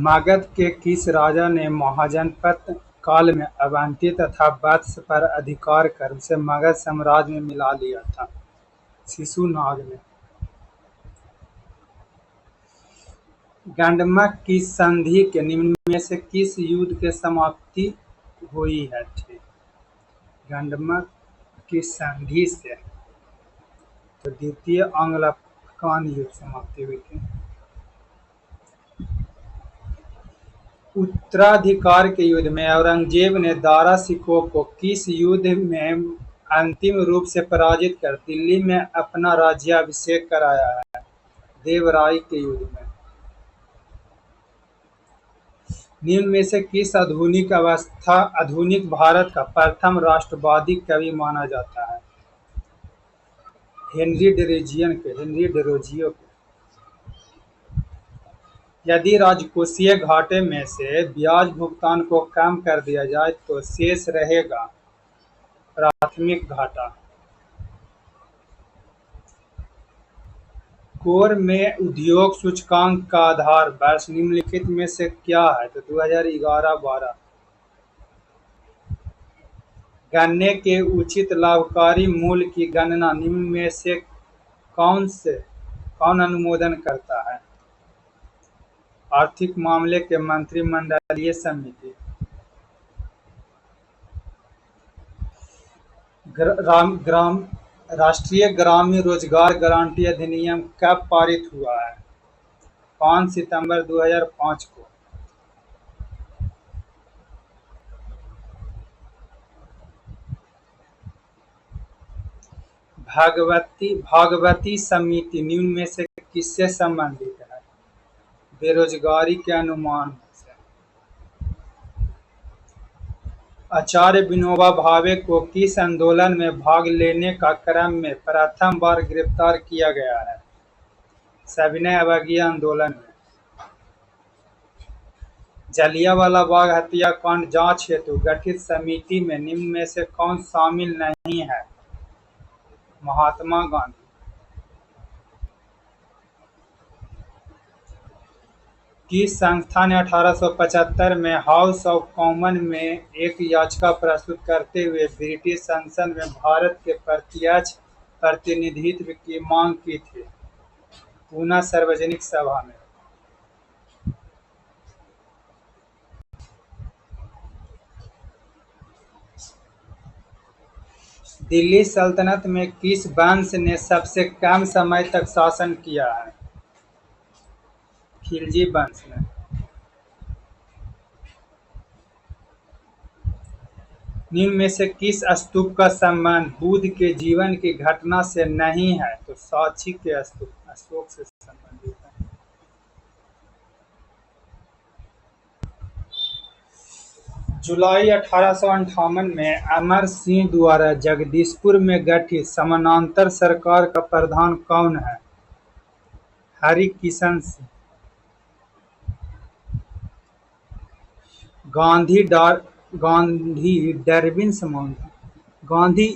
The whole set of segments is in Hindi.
मगध के किस राजा ने महाजनपद काल में अवंती तथा वत्स पर अधिकार कर उसे मगध साम्राज्य में मिला लिया था? शिशुनाग ने। गंडमक की संधि के निम्न में से किस युद्ध की समाप्ति हुई है? गंडमक की संधि से तो द्वितीय आंग्ल अफगान युद्ध समाप्ति हुई थी। उत्तराधिकार के युद्ध में औरंगजेब ने दारा सिकोह को किस युद्ध में अंतिम रूप से पराजित कर दिल्ली में अपना राज्याभिषेक कराया है? देवराय के युद्ध में। निम्न में से किस आधुनिक भारत का प्रथम राष्ट्रवादी कवि माना जाता है? हेनरी डेरोजियो के। यदि राजकोषीय घाटे में से ब्याज भुगतान को कम कर दिया जाए तो शेष रहेगा प्राथमिक घाटा। कोर में उद्योग सूचकांक का आधार वर्ष निम्नलिखित में से क्या है? तो 2011-12। गन्ने के उचित लाभकारी मूल्य की गणना निम्न में से कौन अनुमोदन करता है? आर्थिक मामले के मंत्रिमंडलीय समिति। राष्ट्रीय ग्रामीण रोजगार गारंटी अधिनियम कब पारित हुआ है? 5 सितंबर 2005 को। भागवती समिति निम्न में से किससे संबंधित है? बेरोजगारी के अनुमान से। आचार्य विनोबा भावे को किस आंदोलन में भाग लेने का क्रम में प्रथम बार गिरफ्तार किया गया है? सविनय अवज्ञा आंदोलन में। जलियांवाला बाग हत्याकांड जांच हेतु गठित समिति में निम्न में से कौन शामिल नहीं है? महात्मा गांधी। किस संस्था ने 1875 में हाउस ऑफ कॉमन में एक याचिका प्रस्तुत करते हुए ब्रिटिश संसद में भारत के प्रत्यक्ष प्रतिनिधित्व की मांग की थी? पूना सार्वजनिक सभा में। दिल्ली सल्तनत में किस वंश ने सबसे कम समय तक शासन किया है? खिलजी वंश ने। निम्न में से किस स्तूप का संबंध बुद्ध के जीवन की घटना से नहीं है? तो साक्षी के स्तूप अशोक से संबंधित है। जुलाई 1858 में अमर सिंह द्वारा जगदीशपुर में गठित समानांतर सरकार का प्रधान कौन है? हरि किशन सिंह। गांधी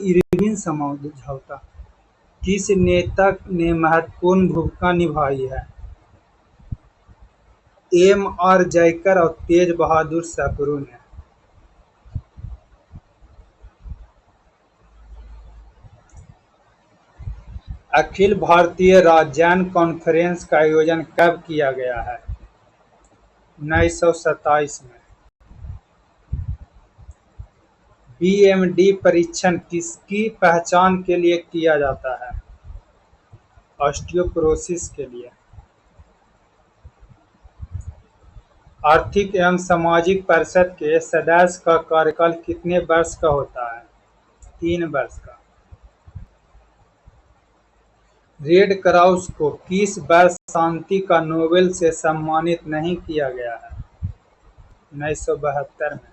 इरविन समझौता किस नेता ने महत्वपूर्ण भूमिका निभाई है? M.R. जयकर और तेज बहादुर सप्रू ने। अखिल भारतीय राज्यन कॉन्फ्रेंस का आयोजन कब किया गया है? 1927 में। BMD परीक्षण किसकी पहचान के लिए किया जाता है? ऑस्टियोपोरोसिस के लिए। आर्थिक एवं सामाजिक परिषद के सदस्य का कार्यकाल कितने वर्ष का होता है? 3 वर्ष का। रेड क्रॉस को किस वर्ष शांति का नोबेल से सम्मानित नहीं किया गया है? 1972 में।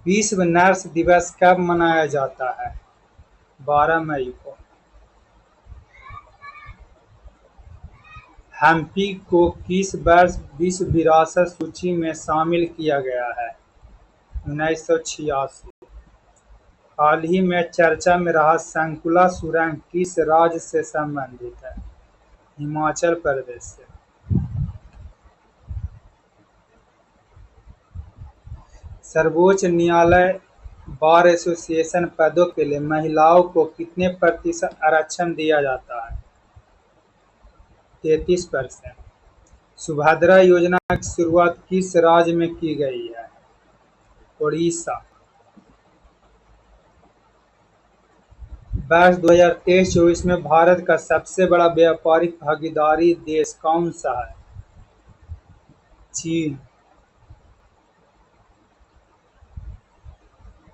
विश्व नर्स दिवस कब मनाया जाता है? 12 मई को। हम्पी को किस वर्ष विश्व विरासत सूची में शामिल किया गया है? 1986। हाल ही में चर्चा में रहा संकुला सुरंग किस राज्य से संबंधित है? हिमाचल प्रदेश से। सर्वोच्च न्यायालय बार एसोसिएशन पदों के लिए महिलाओं को कितने प्रतिशत आरक्षण दिया जाता है? 33%। सुभद्रा योजना की शुरुआत किस राज्य में की गई है? ओडिशा। वर्ष 2023-24 में भारत का सबसे बड़ा व्यापारिक भागीदारी देश कौन सा है? चीन।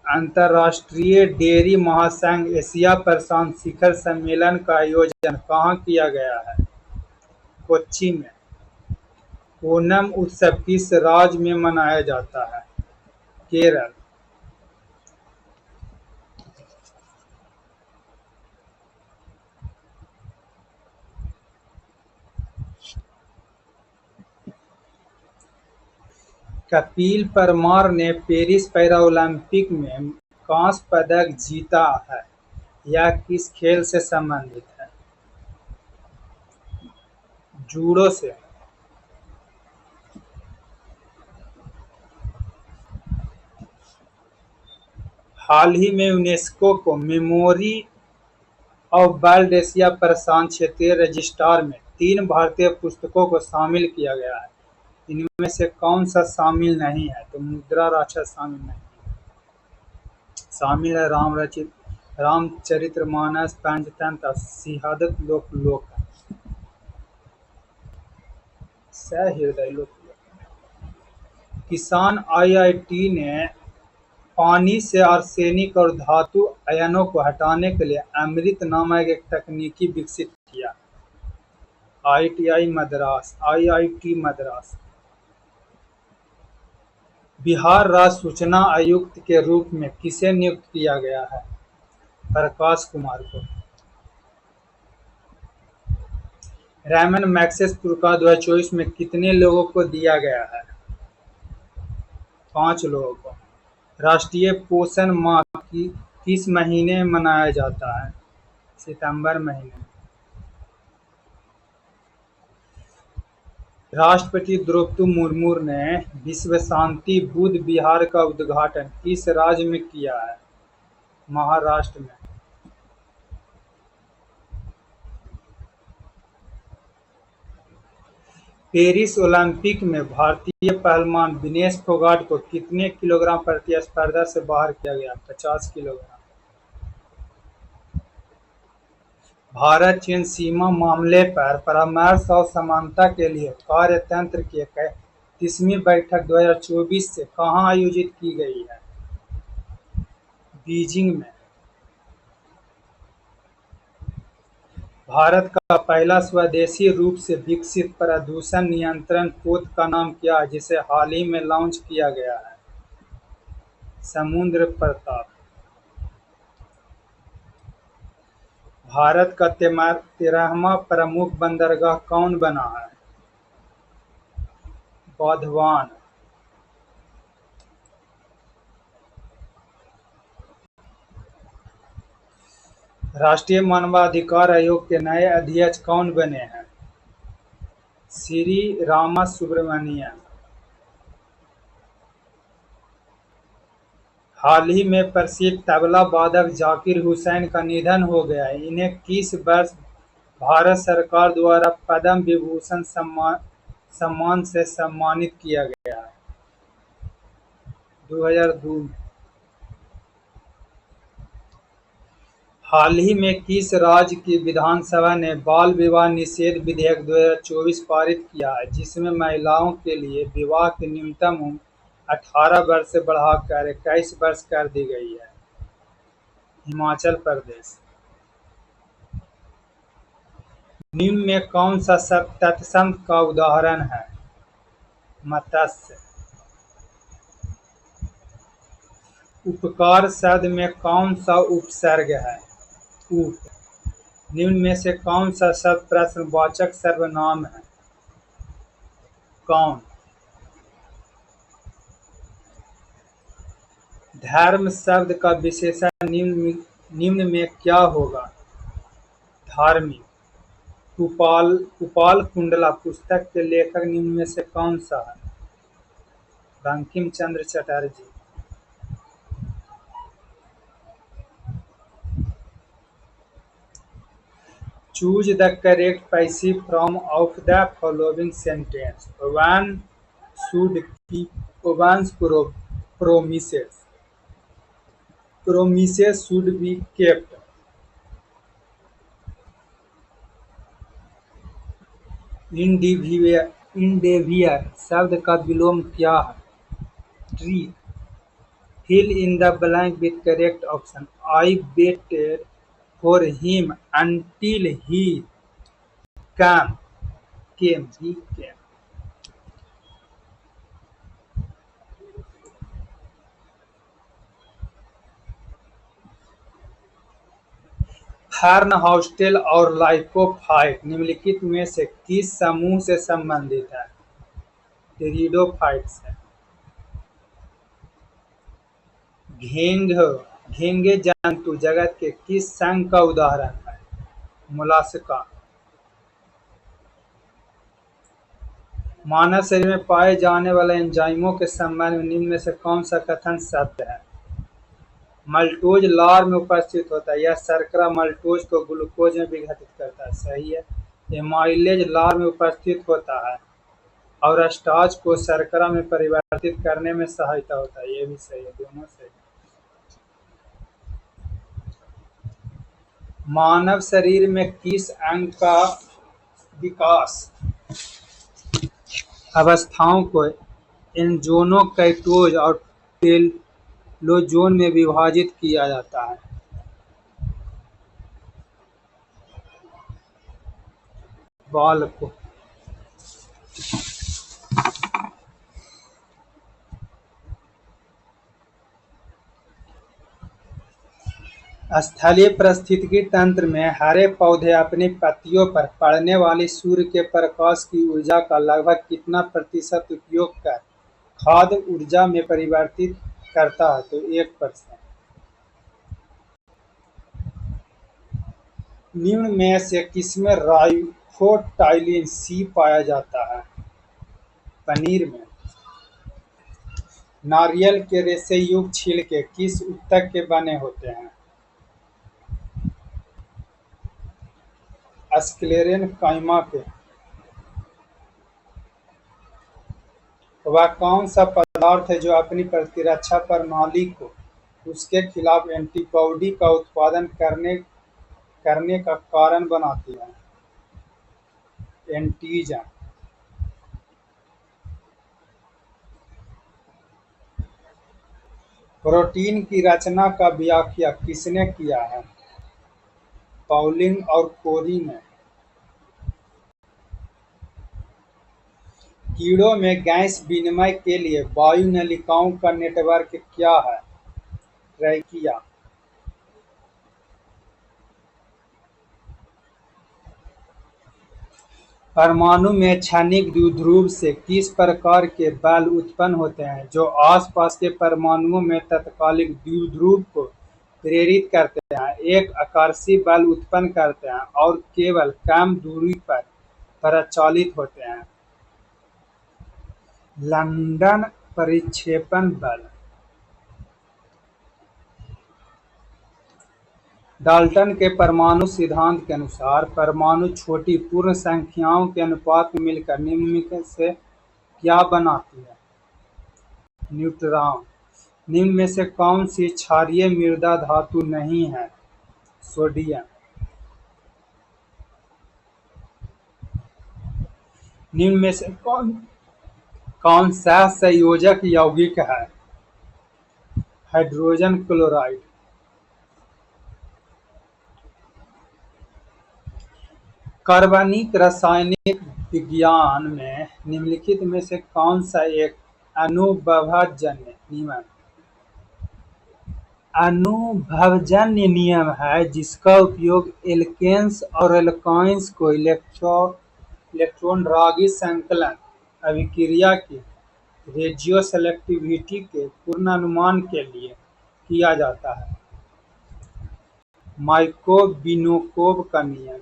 अंतर्राष्ट्रीय डेयरी महासंघ एशिया प्रशांत शिखर सम्मेलन का आयोजन कहाँ किया गया है? कोच्चि में। ओणम उत्सव किस राज्य में मनाया जाता है? केरल। कपिल परमार ने पेरिस पैरालंपिक में कांस्य पदक जीता है, यह किस खेल से संबंधित है? जूडो से। हाल ही में यूनेस्को को मेमोरी ऑफ वर्ल्ड एशिया प्रशांत क्षेत्रीय रजिस्टर में 3 भारतीय पुस्तकों को शामिल किया गया है। इनमें से कौन सा शामिल नहीं है? तो मुद्रा राक्षस शामिल नहीं है। शामिल है रामचरितमानस, पंचतंत्र, सिद्धार्थ लोक सहृदय लोक। किसान आईआईटी ने पानी से आर्सेनिक और धातु अयनों को हटाने के लिए अमृत नामक एक तकनीकी विकसित किया। आईआईटी मद्रास। बिहार राज्य सूचना आयुक्त के रूप में किसे नियुक्त किया गया है? प्रकाश कुमार को। रैमन मैग्सेसे पुरस्कार 2024 में कितने लोगों को दिया गया है? 5 लोगों को। राष्ट्रीय पोषण माह किस महीने में मनाया जाता है? सितंबर महीने में। राष्ट्रपति द्रौपदी मुर्मू ने विश्व शांति बुद्ध विहार का उद्घाटन किस राज्य में किया है? महाराष्ट्र में। पेरिस ओलंपिक में भारतीय पहलवान विनेश फोगाट को कितने किलोग्राम प्रतिस्पर्धा से बाहर किया गया? 50 किलोग्राम। भारत चीन सीमा मामले पर परामर्श और समानता के लिए कार्यतंत्र की 31वीं बैठक 2024 से कहाँ आयोजित की गई है? बीजिंग में। भारत का पहला स्वदेशी रूप से विकसित प्रदूषण नियंत्रण पोत का नाम क्या है, जिसे हाल ही में लॉन्च किया गया है? समुद्र प्रताप। भारत का 13वां प्रमुख बंदरगाह कौन बना है? बर्दवान। राष्ट्रीय मानवाधिकार आयोग के नए अध्यक्ष कौन बने हैं? श्री रामासुब्रमणियन। हाल ही में प्रसिद्ध तबला वादक जाकिर हुसैन का निधन हो गया है। इन्हें किस वर्ष भारत सरकार द्वारा पद्म विभूषण सम्मान से सम्मानित किया गया है? 2002 में। हाल ही में किस राज्य की विधानसभा ने बाल विवाह निषेध विधेयक 2024 पारित किया है, जिसमें महिलाओं के लिए विवाह की न्यूनतम उम्र 18 वर्ष से बढ़ाकर 21 वर्ष कर दी गई है? हिमाचल प्रदेश। निम्न में कौन सा शब्द तत्सम का उदाहरण है? मत्स्य। उपकार शब्द में कौन सा उपसर्ग है? उप। निम्न में से कौन सा शब्द प्रश्नवाचक सर्वनाम है? कौन। धर्म शब्द का विशेषण निम्न में क्या होगा? धार्मिक। कुपाल कुंडला पुस्तक के लेखक निम्न में से कौन सा है? Bankim Chandra Chatterjee. Choose the correct passive form of the following sentence. One should keep once promises. Promises should be kept. Endeavour शब्द का विलोम क्या है? Tree. Fill in the blank with correct option. I waited for him until he came. He came. Fern, hostel और लाइकोफाइट निम्नलिखित में से किस समूह से संबंधित है? टेरिडोफाइट से। घेंघे जंतु जगत के किस संघ का उदाहरण है? मोलास्का। मानव शरीर में पाए जाने वाले एंजाइमों के संबंध में निम्न में से कौन सा कथन सत्य है? मल्टोज लार में उपस्थित होता है। यह शर्करा मल्टोज को ग्लूकोज में विघटित करता है। सही है। एमाइलेज लार में उपस्थित होता है और स्टार्च को शर्करा में परिवर्तित करने में सहायता होता है। ये भी सही है, दोनों सही। मानव शरीर में किस अंग का विकास अवस्थाओं को एंजोनोकैटोज और टेलोजोन में विभाजित किया जाता है? बाल को। स्थलीय पारिस्थितिकी तंत्र में हरे पौधे अपनी पत्तियों पर पड़ने वाली सूर्य के प्रकाश की ऊर्जा का लगभग कितना प्रतिशत उपयोग कर खाद्य ऊर्जा में परिवर्तित करता है? तो 1%। निम्न में से किसमें राइबोफ्लाविन सी पाया जाता है? पनीर में। नारियल के रेशे युक्त छिलके किस ऊतक के बने होते हैं? स्क्लेरेनकाइमा के। वह कौन सा पदार्थ है जो अपनी प्रतिरक्षा प्रणाली को उसके खिलाफ एंटीबॉडी का उत्पादन करने का कारण बनाती है? एंटीजन। प्रोटीन की रचना का व्याख्या किसने किया है? पाउलिंग और कोरी ने। कीड़ों में गैस विनिमय के लिए वायु नलिकाओं का नेटवर्क क्या है? ट्रैकिया। परमाणु में क्षणिक द्विध्रुव से किस प्रकार के बल उत्पन्न होते हैं जो आसपास के परमाणुओं में तात्कालिक द्विध्रुव को प्रेरित करते हैं, एक आकर्षी बल उत्पन्न करते हैं और केवल कम दूरी पर प्रचालित होते हैं? लंदन परिक्षेपण बल। डाल्टन के परमाणु सिद्धांत के अनुसार परमाणु छोटी पूर्ण संख्याओं के अनुपात में मिलकर निम्न में से क्या बनाती है? न्यूट्रॉन। निम्न में से कौन सी क्षारीय मृदा धातु नहीं है? सोडियम। निम्न में से कौन सा संयोजक यौगिक है? Hydrogen chloride. कार्बनिक रासायनिक विज्ञान में निम्नलिखित में से कौन सा एक अनुभवजन्य नियम है जिसका उपयोग एल्केन्स और एल्काइन्स को इलेक्ट्रॉन-रागी संकलन अभिक्रिया की रेडियोसेलेक्टिविटी के पूर्वानुमान के लिए किया जाता है? मार्कोव-बिनेकोव का नियम।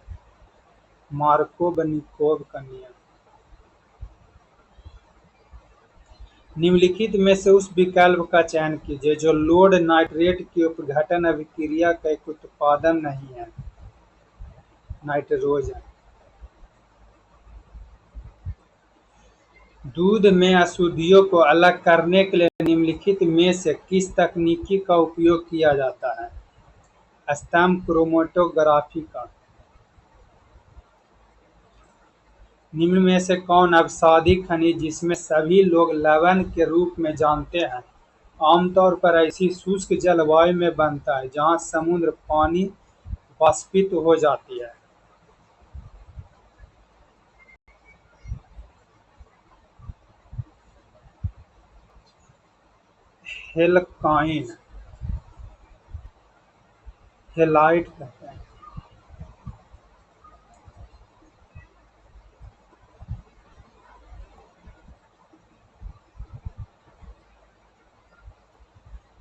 निम्नलिखित में से उस विकल्प का चयन कीजिए जो लोड नाइट्रेट की अपघटन अभिक्रिया का एक उत्पाद नहीं है। नाइट्रोजन। दूध में अशुद्धियों को अलग करने के लिए निम्नलिखित में से किस तकनीक का उपयोग किया जाता है? स्तंभ क्रोमेटोग्राफी का। निम्न में से कौन अवसादी खनिज जिसमें सभी लोग लवण के रूप में जानते हैं आमतौर पर ऐसी शुष्क जलवायु में बनता है जहां समुद्र पानी वाष्पित हो जाती है? हेलकाइन। हेलाइट कहते हैं।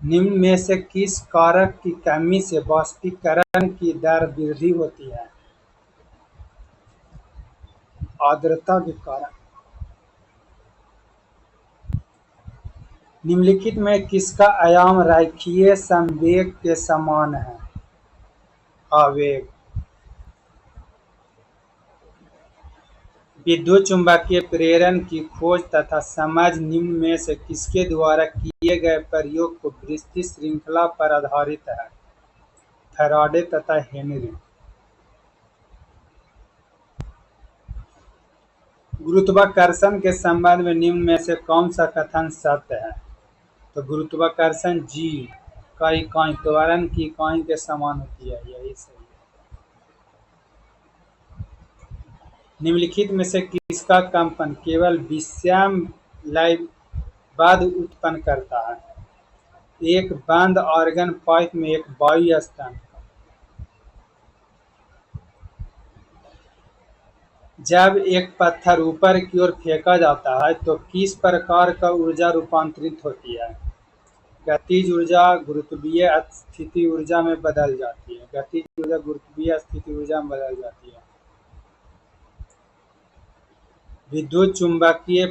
निम्न में से किस कारक की कमी से वाष्पीकरण की दर वृद्धि होती है? आर्द्रता के कारण। निम्नलिखित में किसका आयाम रेखीय संवेग के समान है? आवेग। विद्युत चुम्बकीय प्रेरण की खोज तथा समझ निम्न में से किसके द्वारा किए गए प्रयोग को विस्तृत श्रृंखला पर आधारित है? फैराडे तथा हेनरी। गुरुत्वाकर्षण के संबंध में निम्न में से कौन सा कथन सत्य है? तो गुरुत्वाकर्षण जी का इकाई त्वरण की इकाई के समान होती है, यही सही है। निम्नलिखित में से किसका कंपन केवल विषम लयबद्ध उत्पन्न करता है? एक बंद ऑर्गन पाइप में एक वायु स्तंभ। जब एक पत्थर ऊपर की ओर फेंका जाता है तो किस प्रकार का ऊर्जा रूपांतरित होती है? गतिज ऊर्जा गुरुत्वीय स्थिति ऊर्जा में बदल जाती है। गतिज ऊर्जा गुरुत्वीय स्थिति ऊर्जा में बदल जाती है। विद्युत चुम्बकीय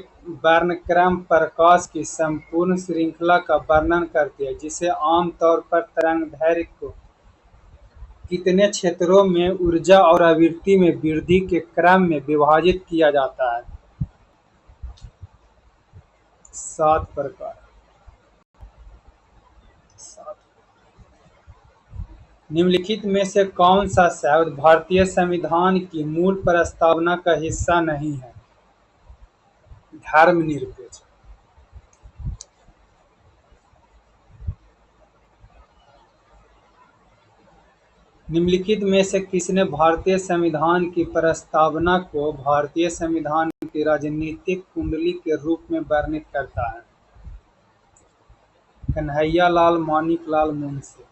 वर्णक्रम प्रकाश की संपूर्ण श्रृंखला का वर्णन करती है जिसे आमतौर पर तरंगदैर्घ्य को कितने क्षेत्रों में ऊर्जा और आवृत्ति में वृद्धि के क्रम में विभाजित किया जाता है? 7 प्रकार। 7। निम्नलिखित में से कौन सा शब्द भारतीय संविधान की मूल प्रस्तावना का हिस्सा नहीं है? धर्मनिरपेक्ष। निम्नलिखित में से किसने भारतीय संविधान की प्रस्तावना को भारतीय संविधान की राजनीतिक कुंडली के रूप में वर्णित करता है? कन्हैयालाल माणिकलाल मुंशी।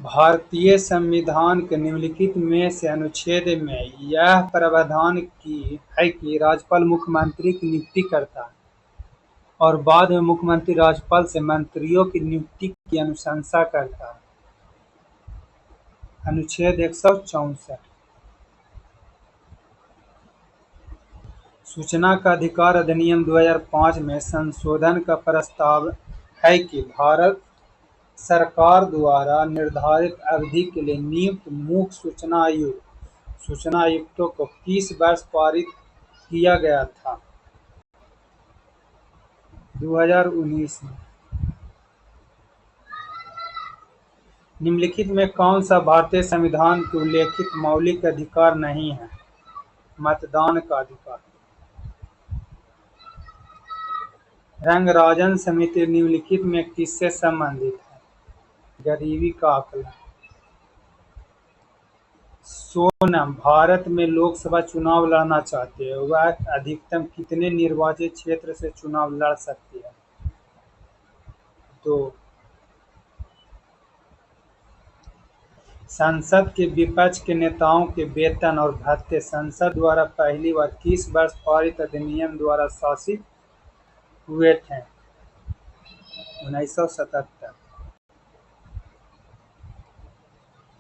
भारतीय संविधान के निम्नलिखित में से अनुच्छेद में यह प्रावधान की है कि राज्यपाल मुख्यमंत्री की नियुक्ति करता है और बाद में मुख्यमंत्री राज्यपाल से मंत्रियों की नियुक्ति की अनुशंसा करता है। अनुच्छेद 164। सूचना का अधिकार अधिनियम 2005 में संशोधन का प्रस्ताव है कि भारत सरकार द्वारा निर्धारित अवधि के लिए नियुक्त मुख्य सूचना आयुक्तों को 30 वर्ष पारित किया गया था 2019 में। निम्नलिखित में कौन सा भारतीय संविधान के उल्लेखित मौलिक अधिकार नहीं है? मतदान का अधिकार। रंगराजन समिति निम्नलिखित में किससे संबंधित है? गरीबी का आकलन। सोनम भारत में लोकसभा चुनाव लड़ना चाहती है, वह अधिकतम कितने निर्वाचित क्षेत्र से चुनाव लड़ सकती है? 2। संसद के विपक्ष के नेताओं के वेतन और भत्ते संसद द्वारा पहली बार किस वर्ष पारित अधिनियम द्वारा शासित हुए थे? 1977।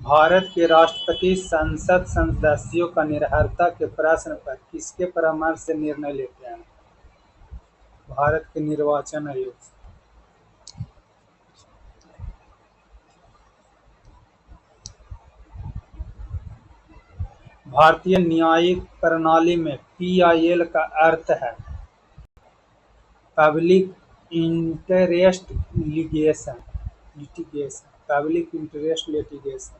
भारत के राष्ट्रपति संसद सदस्यों का निरर्हता के प्रश्न पर किसके परामर्श से निर्णय लेते हैं? भारत के निर्वाचन आयोग से। भारतीय न्यायिक प्रणाली में PIL का अर्थ है public interest litigation. Public interest litigation.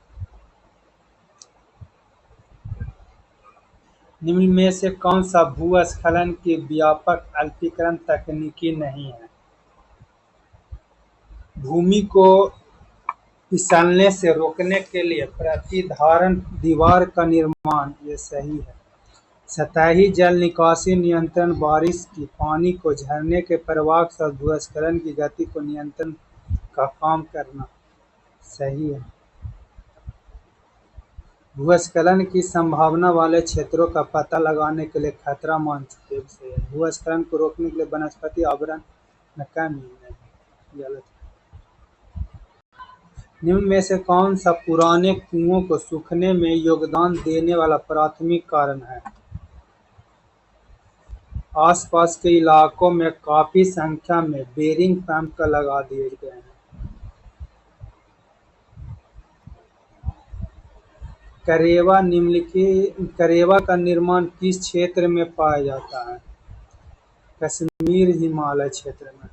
निम्न में से कौन सा भूस्खलन की व्यापक अल्पीकरण तकनीकी नहीं है? भूमि को फिसलने से रोकने के लिए प्रतिधारण दीवार का निर्माण, ये सही है। सतही जल निकासी नियंत्रण, बारिश की पानी को झरने के प्रवाह के साथ भूस्खलन की गति को नियंत्रण का काम करना, सही है। भूस्खलन की संभावना वाले क्षेत्रों का पता लगाने के लिए खतरा मानचित्र से भूस्खलन को रोकने के लिए वनस्पति आवरण में कमी नहीं, गलत। निम्न में से कौन सा पुराने कुओं को सूखने में योगदान देने वाला प्राथमिक कारण है? आसपास के इलाकों में काफी संख्या में बेरिंग पंप लगा दिए गए हैं। करेवा का निर्माण किस क्षेत्र में पाया जाता है? कश्मीर हिमालय क्षेत्र में।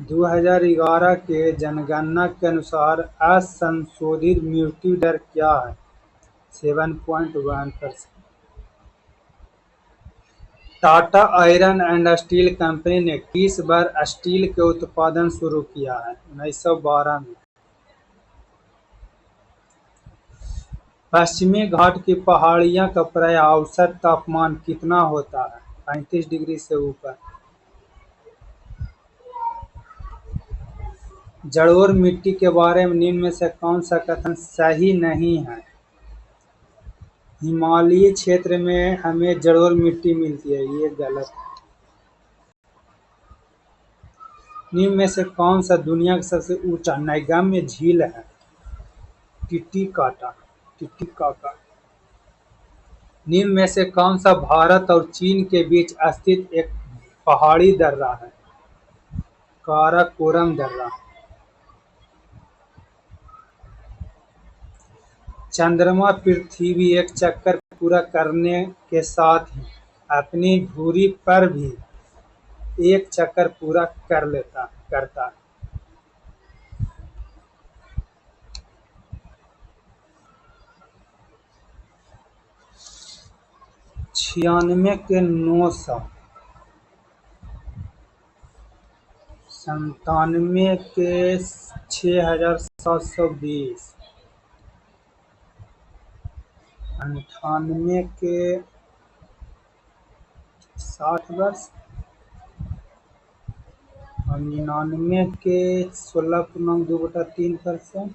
दो 2011 के जनगणना के अनुसार असंशोधित मृत्यु दर क्या है? 7.1%। Tata iron and steel company ने किस बार स्टील के उत्पादन शुरू किया है? 1912 में। पश्चिमी घाट की पहाड़ियों का प्रायः औसत तापमान कितना होता है? 35 डिग्री से ऊपर। जलोढ़ मिट्टी के बारे में निम्न में से कौन सा कथन सही नहीं है? हिमालयी क्षेत्र में हमें जलोढ़ मिट्टी मिलती है, ये गलत है। निम्न में से कौन सा दुनिया का सबसे ऊंचा नैगम्य झील है? टिटिकाका। निम्न में से कौन सा भारत और चीन के बीच स्थित एक पहाड़ी दर्रा है? काराकोरम दर्रा। चंद्रमा पृथ्वी एक चक्कर पूरा करने के साथ ही अपनी धुरी पर भी एक चक्कर पूरा करता है। 96 के 900, 97 के 6720, 98 के 60 वर्ष और 99 के 16.2/3%,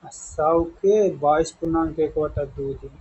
100 के 22.1/2 दिन।